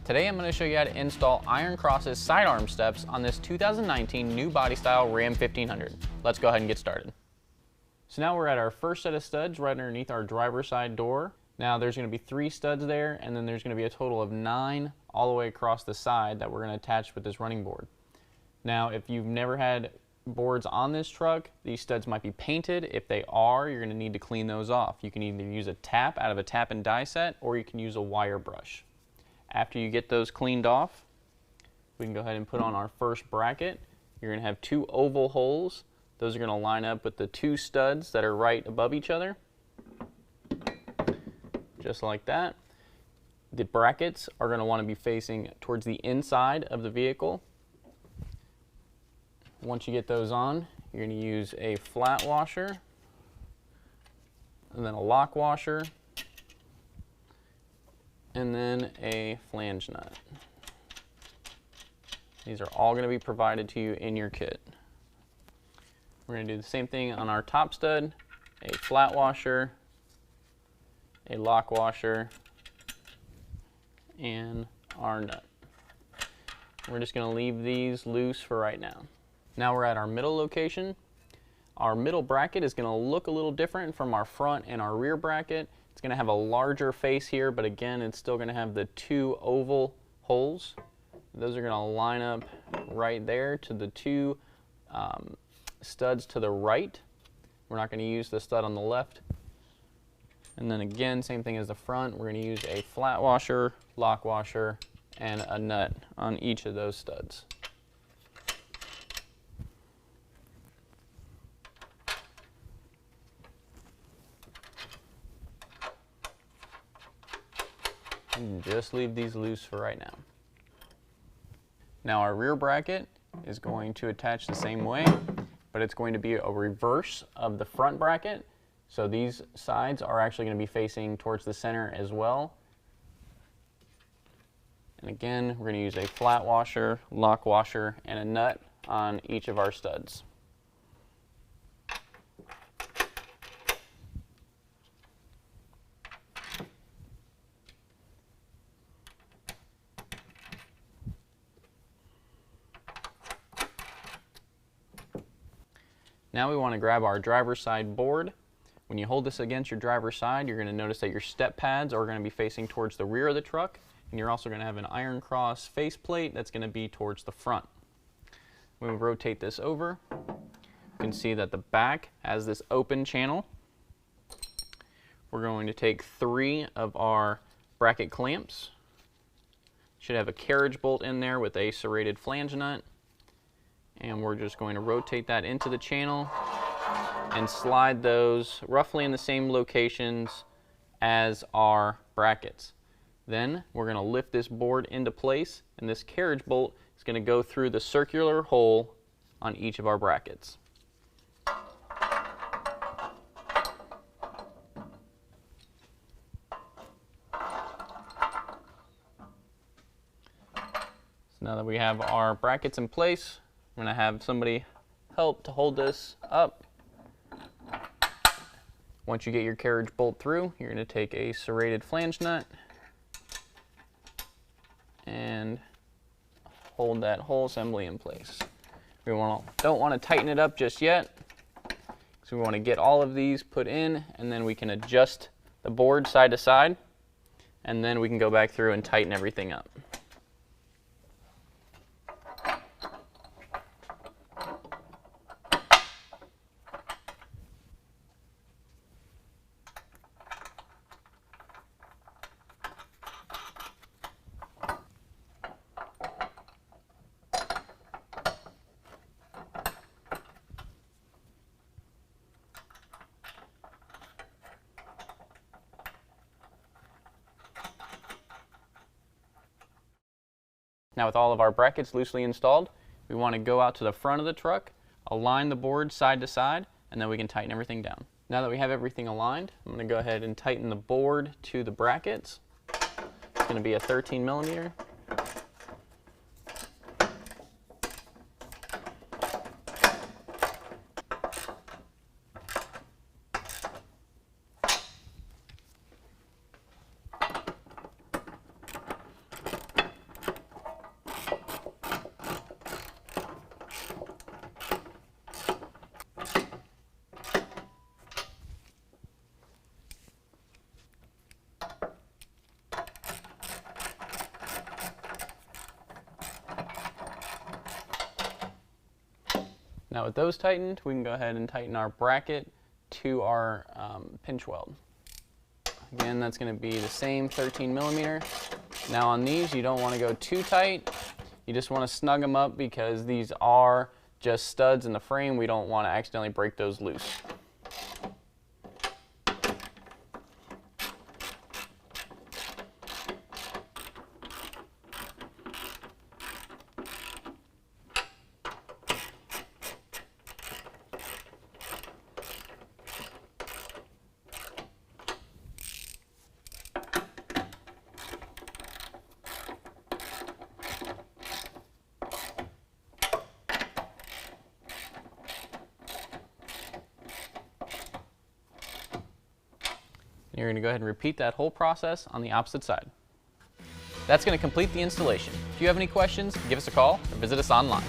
Today I'm going to show you how to install Iron Cross's sidearm steps on this 2019 new body style Ram 1500. Let's go ahead and get started. So now we're at our first set of studs right underneath our driver's side door. Now there's going to be 3 studs there, and then there's going to be a total of 9 all the way across the side that we're going to attach with this running board. Now if you've never had boards on this truck, these studs might be painted. If they are, you're going to need to clean those off. You can either use a tap out of a tap and die set, or you can use a wire brush. After you get those cleaned off, we can go ahead and put on our first bracket. You're going to have 2 oval holes. Those are going to line up with the 2 studs that are right above each other. Just like that. The brackets are going to want to be facing towards the inside of the vehicle. Once you get those on, you're going to use a flat washer, and then a lock washer, and then a flange nut. These are all going to be provided to you in your kit. We're going to do the same thing on our top stud, a flat washer, a lock washer, and our nut. We're just going to leave these loose for right now. Now we're at our middle location. Our middle bracket is going to look a little different from our front and our rear bracket. It's going to have a larger face here, but again, it's still going to have the 2 oval holes. Those are going to line up right there to the 2 studs to the right. We're not going to use the stud on the left. And then again, same thing as the front. We're going to use a flat washer, lock washer, and a nut on each of those studs. And just leave these loose for right now. Now our rear bracket is going to attach the same way, but it's going to be a reverse of the front bracket. So these sides are actually going to be facing towards the center as well. And again, we're going to use a flat washer, lock washer, and a nut on each of our studs. Now we want to grab our driver's side board. When you hold this against your driver's side, you're going to notice that your step pads are going to be facing towards the rear of the truck, and you're also going to have an Iron Cross faceplate that's going to be towards the front. When we rotate this over, you can see that the back has this open channel. We're going to take 3 of our bracket clamps. Should have a carriage bolt in there with a serrated flange nut. And we're just going to rotate that into the channel and slide those roughly in the same locations as our brackets. Then we're going to lift this board into place, and this carriage bolt is going to go through the circular hole on each of our brackets. So now that we have our brackets in place, I'm going to have somebody help to hold this up. Once you get your carriage bolt through, you're going to take a serrated flange nut and hold that whole assembly in place. We don't want to tighten it up just yet, so we want to get all of these put in, and then we can adjust the board side to side, and then we can go back through and tighten everything up. Now with all of our brackets loosely installed, we want to go out to the front of the truck, align the board side to side, and then we can tighten everything down. Now that we have everything aligned, I'm going to go ahead and tighten the board to the brackets. It's going to be a 13 millimeter. Now with those tightened, we can go ahead and tighten our bracket to our pinch weld. Again, that's going to be the same 13 millimeter. Now on these, you don't want to go too tight. You just want to snug them up because these are just studs in the frame. We don't want to accidentally break those loose. You're going to go ahead and repeat that whole process on the opposite side. That's going to complete the installation. If you have any questions, give us a call or visit us online.